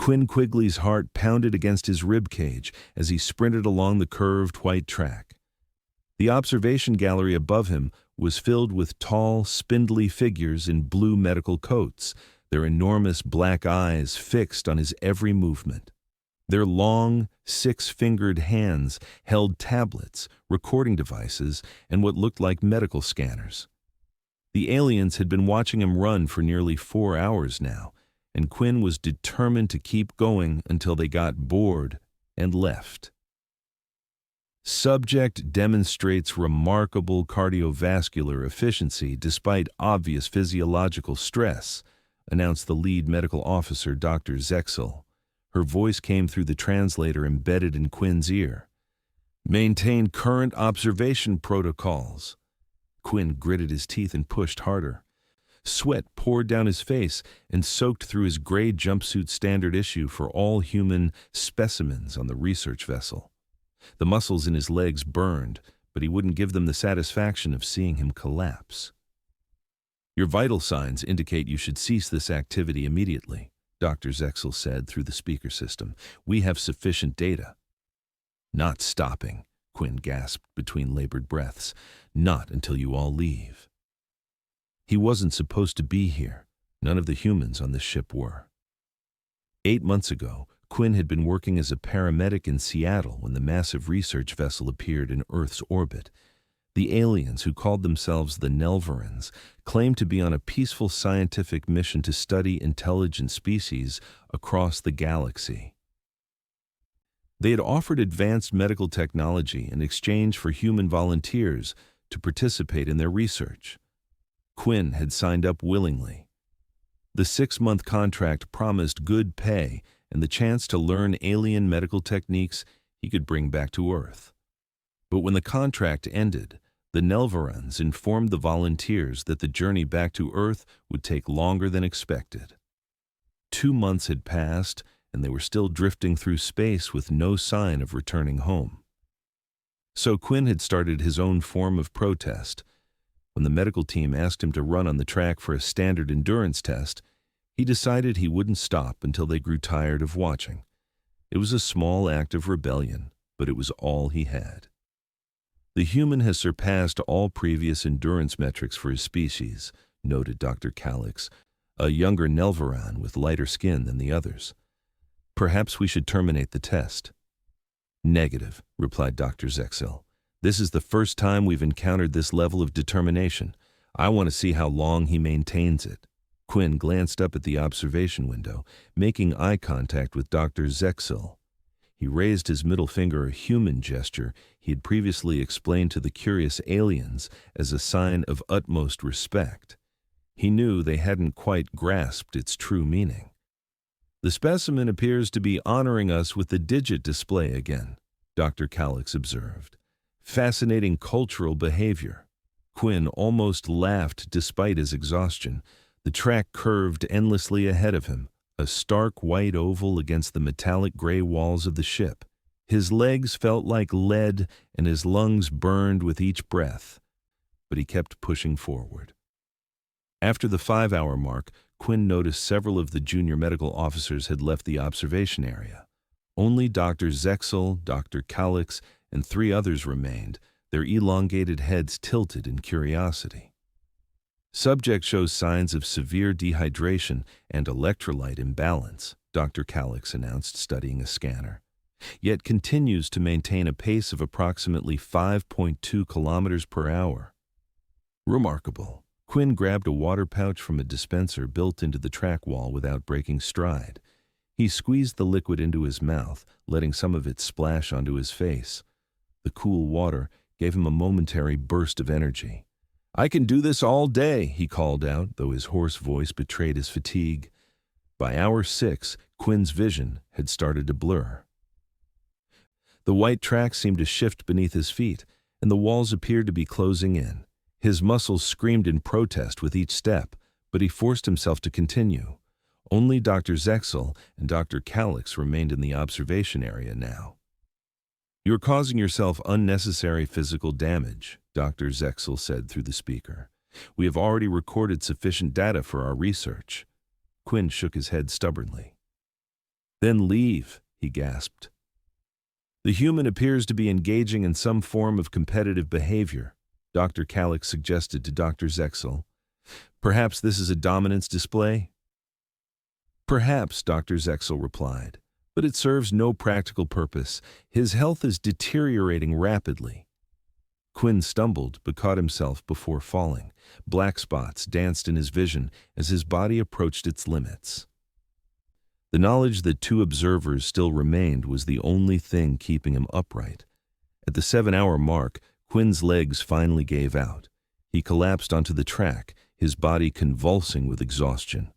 Quinn Quigley's heart pounded against his rib cage as he sprinted along the curved white track. The observation gallery above him was filled with tall, spindly figures in blue medical coats, their enormous black eyes fixed on his every movement. Their long, six-fingered hands held tablets, recording devices, and what looked like medical scanners. The aliens had been watching him run for nearly 4 hours now, and Quinn was determined to keep going until they got bored and left. Subject demonstrates remarkable cardiovascular efficiency despite obvious physiological stress, announced the lead medical officer, Dr. Zexel. Her voice came through the translator embedded in Quinn's ear. Maintain current observation protocols. Quinn gritted his teeth and pushed harder. Sweat poured down his face and soaked through his gray jumpsuit standard issue for all human specimens on the research vessel. The muscles in his legs burned, but he wouldn't give them the satisfaction of seeing him collapse. Your vital signs indicate you should cease this activity immediately, Dr. Zexel said through the speaker system. We have sufficient data. Not stopping, Quinn gasped between labored breaths. Not until you all leave. He wasn't supposed to be here. None of the humans on the ship were. 8 months ago, Quinn had been working as a paramedic in Seattle when the massive research vessel appeared in Earth's orbit. The aliens, who called themselves the Nelvarans, claimed to be on a peaceful scientific mission to study intelligent species across the galaxy. They had offered advanced medical technology in exchange for human volunteers to participate in their research. Quinn had signed up willingly. The 6-month contract promised good pay and the chance to learn alien medical techniques he could bring back to Earth. But when the contract ended, the Nelvarans informed the volunteers that the journey back to Earth would take longer than expected. 2 months had passed, and they were still drifting through space with no sign of returning home. So Quinn had started his own form of protest. When the medical team asked him to run on the track for a standard endurance test, he decided he wouldn't stop until they grew tired of watching. It was a small act of rebellion, but it was all he had. The human has surpassed all previous endurance metrics for his species, noted Dr. Calix, a younger Nelvaran with lighter skin than the others. Perhaps we should terminate the test. Negative, replied Dr. Zexel. This is the first time we've encountered this level of determination. I want to see how long he maintains it. Quinn glanced up at the observation window, making eye contact with Dr. Zexel. He raised his middle finger, a human gesture he had previously explained to the curious aliens as a sign of utmost respect. He knew they hadn't quite grasped its true meaning. The specimen appears to be honoring us with the digit display again, Dr. Calix observed. Fascinating cultural behavior. Quinn almost laughed despite his exhaustion. The track curved endlessly ahead of him, a stark white oval against the metallic gray walls of the ship. His legs felt like lead and his lungs burned with each breath, but he kept pushing forward. After the 5-hour mark, Quinn noticed several of the junior medical officers had left the observation area. Only Dr. Zexel, Dr. Calix, and 3 others remained, their elongated heads tilted in curiosity. Subject shows signs of severe dehydration and electrolyte imbalance, Dr. Calix announced, studying a scanner, yet continues to maintain a pace of approximately 5.2 kilometers per hour. Remarkable. Quinn grabbed a water pouch from a dispenser built into the track wall without breaking stride. He squeezed the liquid into his mouth, letting some of it splash onto his face. The cool water gave him a momentary burst of energy. I can do this all day, he called out, though his hoarse voice betrayed his fatigue. By hour 6, Quinn's vision had started to blur. The white track seemed to shift beneath his feet, and the walls appeared to be closing in. His muscles screamed in protest with each step, but he forced himself to continue. Only Dr. Zexel and Dr. Calix remained in the observation area now. You are causing yourself unnecessary physical damage, Dr. Zexel said through the speaker. We have already recorded sufficient data for our research. Quinn shook his head stubbornly. Then leave, he gasped. The human appears to be engaging in some form of competitive behavior, Dr. Calix suggested to Dr. Zexel. Perhaps this is a dominance display? Perhaps, Dr. Zexel replied, but it serves no practical purpose. His health is deteriorating rapidly. Quinn stumbled but caught himself before falling. Black spots danced in his vision as his body approached its limits. The knowledge that two observers still remained was the only thing keeping him upright. At the 7-hour mark, Quinn's legs finally gave out. He collapsed onto the track, his body convulsing with exhaustion.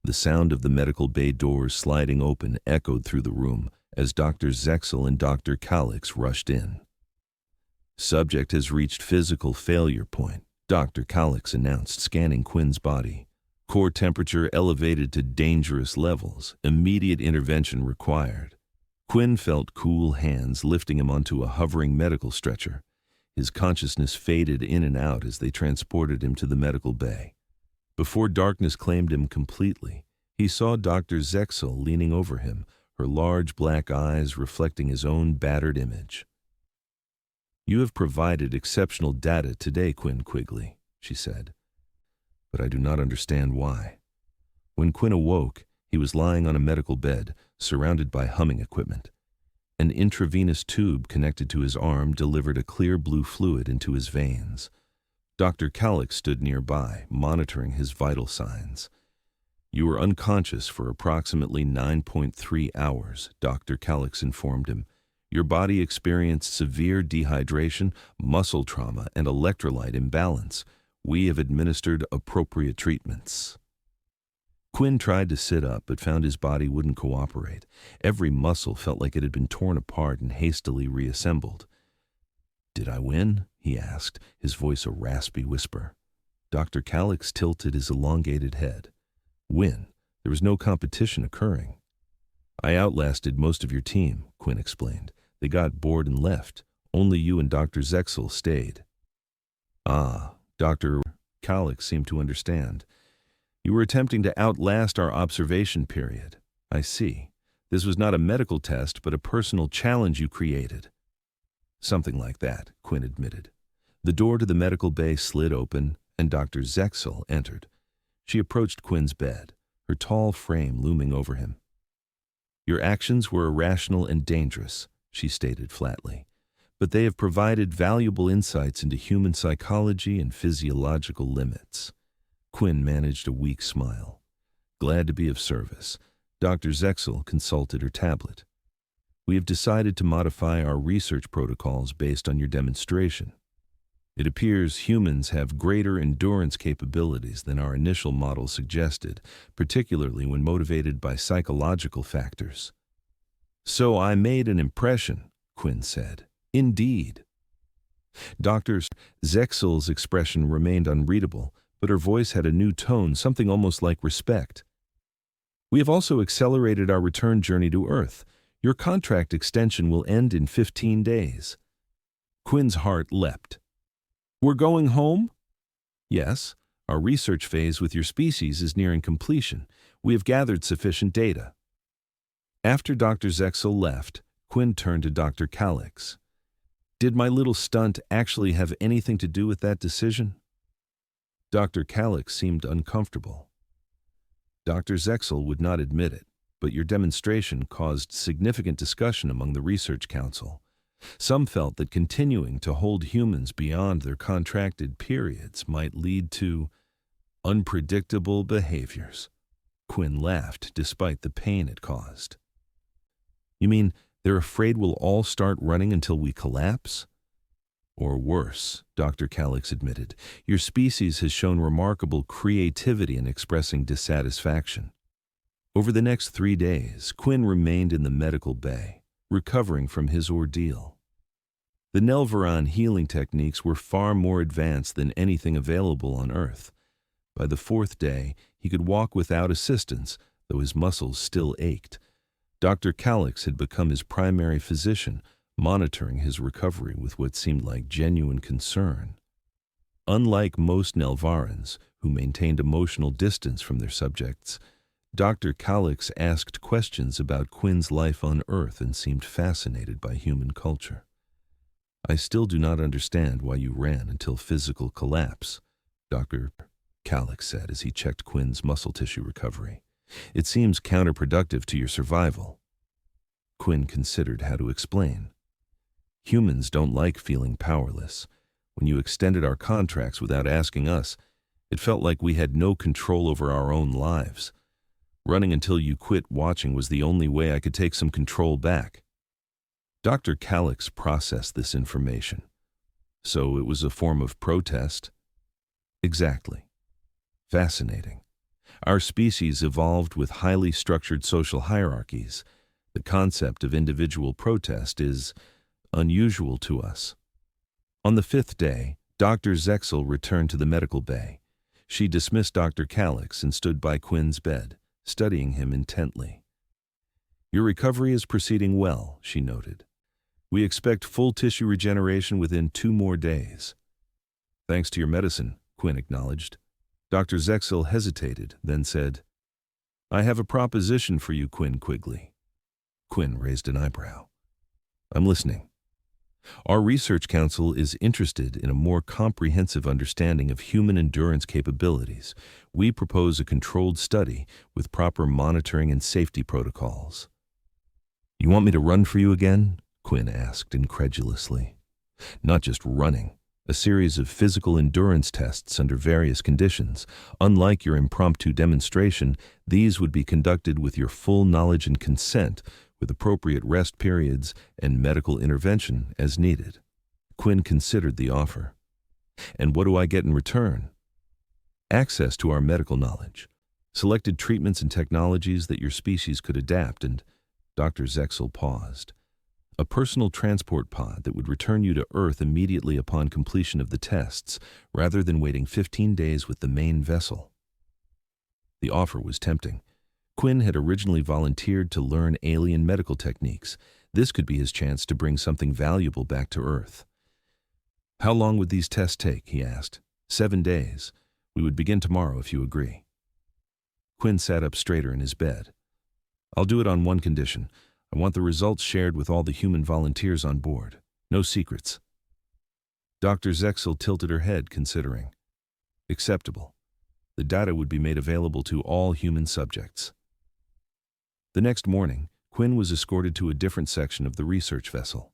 The sound of the medical bay doors sliding open echoed through the room as Dr. Zexel and Dr. Calix rushed in. Subject has reached physical failure point, Dr. Calix announced, scanning Quinn's body. Core temperature elevated to dangerous levels. Immediate intervention required. Quinn felt cool hands lifting him onto a hovering medical stretcher. His consciousness faded in and out as they transported him to the medical bay. Before darkness claimed him completely, he saw Dr. Zexel leaning over him, her large black eyes reflecting his own battered image. "You have provided exceptional data today, Quinn Quigley," she said, "but I do not understand why." When Quinn awoke, he was lying on a medical bed, surrounded by humming equipment. An intravenous tube connected to his arm delivered a clear blue fluid into his veins. Dr. Calix stood nearby, monitoring his vital signs. "You were unconscious for approximately 9.3 hours, Dr. Calix informed him. Your body experienced severe dehydration, muscle trauma, and electrolyte imbalance. We have administered appropriate treatments." Quinn tried to sit up but found his body wouldn't cooperate. Every muscle felt like it had been torn apart and hastily reassembled. "Did I win?" he asked, his voice a raspy whisper. Dr. Calix tilted his elongated head. "Win? There was no competition occurring." "I outlasted most of your team," Quinn explained. "They got bored and left. Only you and Dr. Zexel stayed." "Ah," Dr. Calix seemed to understand. "You were attempting to outlast our observation period. I see. This was not a medical test, but a personal challenge you created." "Something like that," Quinn admitted. The door to the medical bay slid open, and Dr. Zexel entered. She approached Quinn's bed, her tall frame looming over him. "Your actions were irrational and dangerous," she stated flatly, "but they have provided valuable insights into human psychology and physiological limits." Quinn managed a weak smile. "Glad to be of service." Dr. Zexel consulted her tablet. "We have decided to modify our research protocols based on your demonstration. It appears humans have greater endurance capabilities than our initial model suggested, particularly when motivated by psychological factors." "So I made an impression," Quinn said. "Indeed." Dr. Zexel's expression remained unreadable, but her voice had a new tone, something almost like respect. "We have also accelerated our return journey to Earth. Your contract extension will end in 15 days. Quinn's heart leapt. "We're going home?" "Yes. Our research phase with your species is nearing completion. We have gathered sufficient data." After Dr. Zexel left, Quinn turned to Dr. Calix. "Did my little stunt actually have anything to do with that decision?" Dr. Calix seemed uncomfortable. "Dr. Zexel would not admit it, but your demonstration caused significant discussion among the research council. Some felt that continuing to hold humans beyond their contracted periods might lead to unpredictable behaviors." Quinn laughed despite the pain it caused. "You mean they're afraid we'll all start running until we collapse?" "Or worse," Dr. Calix admitted. "Your species has shown remarkable creativity in expressing dissatisfaction." Over the next 3 days, Quinn remained in the medical bay, recovering from his ordeal. The Nelvaran healing techniques were far more advanced than anything available on Earth. By the 4th day, he could walk without assistance, though his muscles still ached. Dr. Calix had become his primary physician, monitoring his recovery with what seemed like genuine concern. Unlike most Nelvarans, who maintained emotional distance from their subjects, Dr. Calix asked questions about Quinn's life on Earth and seemed fascinated by human culture. "I still do not understand why you ran until physical collapse," Dr. Calix said as he checked Quinn's muscle tissue recovery. "It seems counterproductive to your survival." Quinn considered how to explain. "Humans don't like feeling powerless. When you extended our contracts without asking us, it felt like we had no control over our own lives. Running until you quit watching was the only way I could take some control back." Dr. Calix processed this information. "So it was a form of protest?" "Exactly. Fascinating. Our species evolved with highly structured social hierarchies. The concept of individual protest is unusual to us." On the fifth day, Dr. Zexel returned to the medical bay. She dismissed Dr. Calix and stood by Quinn's bed, studying him intently. "Your recovery is proceeding well," she noted. "We expect full tissue regeneration within 2 more days." "Thanks to your medicine," Quinn acknowledged. Dr. Zexel hesitated, then said, "I have a proposition for you, Quinn Quigley." Quinn raised an eyebrow. "I'm listening." "Our research council is interested in a more comprehensive understanding of human endurance capabilities. We propose a controlled study with proper monitoring and safety protocols." "You want me to run for you again?" Quinn asked incredulously. "Not just running. A series of physical endurance tests under various conditions. Unlike your impromptu demonstration, these would be conducted with your full knowledge and consent, with appropriate rest periods and medical intervention as needed." Quinn considered the offer. "And what do I get in return?" "Access to our medical knowledge, selected treatments and technologies that your species could adapt, and—" Dr. Zexel paused. "A personal transport pod that would return you to Earth immediately upon completion of the tests, rather than waiting 15 days with the main vessel." The offer was tempting. Quinn had originally volunteered to learn alien medical techniques. This could be his chance to bring something valuable back to Earth. "How long would these tests take?" he asked. 7 days. We would begin tomorrow if you agree." Quinn sat up straighter in his bed. "I'll do it on one condition. I want the results shared with all the human volunteers on board. No secrets." Dr. Zexel tilted her head, considering. "Acceptable. The data would be made available to all human subjects." The next morning, Quinn was escorted to a different section of the research vessel.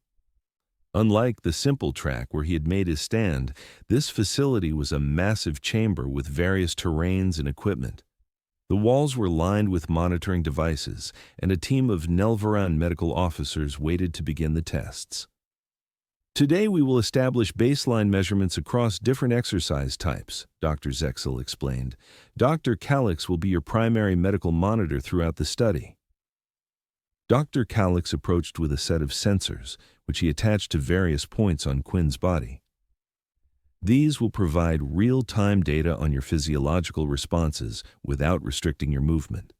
Unlike the simple track where he had made his stand, this facility was a massive chamber with various terrains and equipment. The walls were lined with monitoring devices, and a team of Nelvaran medical officers waited to begin the tests. "Today we will establish baseline measurements across different exercise types," Dr. Zexel explained. "Dr. Calix will be your primary medical monitor throughout the study." Dr. Calix approached with a set of sensors, which he attached to various points on Quinn's body. "These will provide real-time data on your physiological responses without restricting your movement."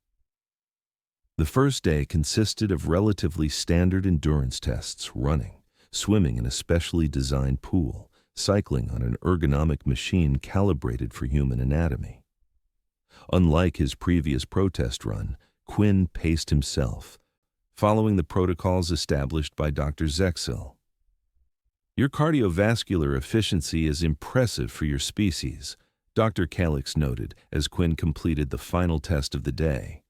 The first day consisted of relatively standard endurance tests: running, swimming in a specially designed pool, cycling on an ergonomic machine calibrated for human anatomy. Unlike his previous protest run, Quinn paced himself, following the protocols established by Dr. Zexel. "Your cardiovascular efficiency is impressive for your species," Dr. Calix noted as Quinn completed the final test of the day.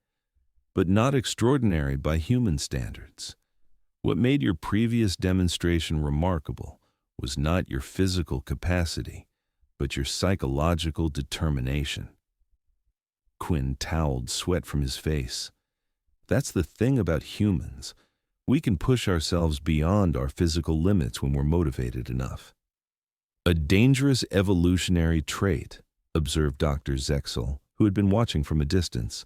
"But not extraordinary by human standards. What made your previous demonstration remarkable was not your physical capacity, but your psychological determination." Quinn toweled sweat from his face. "That's the thing about humans. We can push ourselves beyond our physical limits when we're motivated enough." "A dangerous evolutionary trait," observed Dr. Zexel, who had been watching from a distance.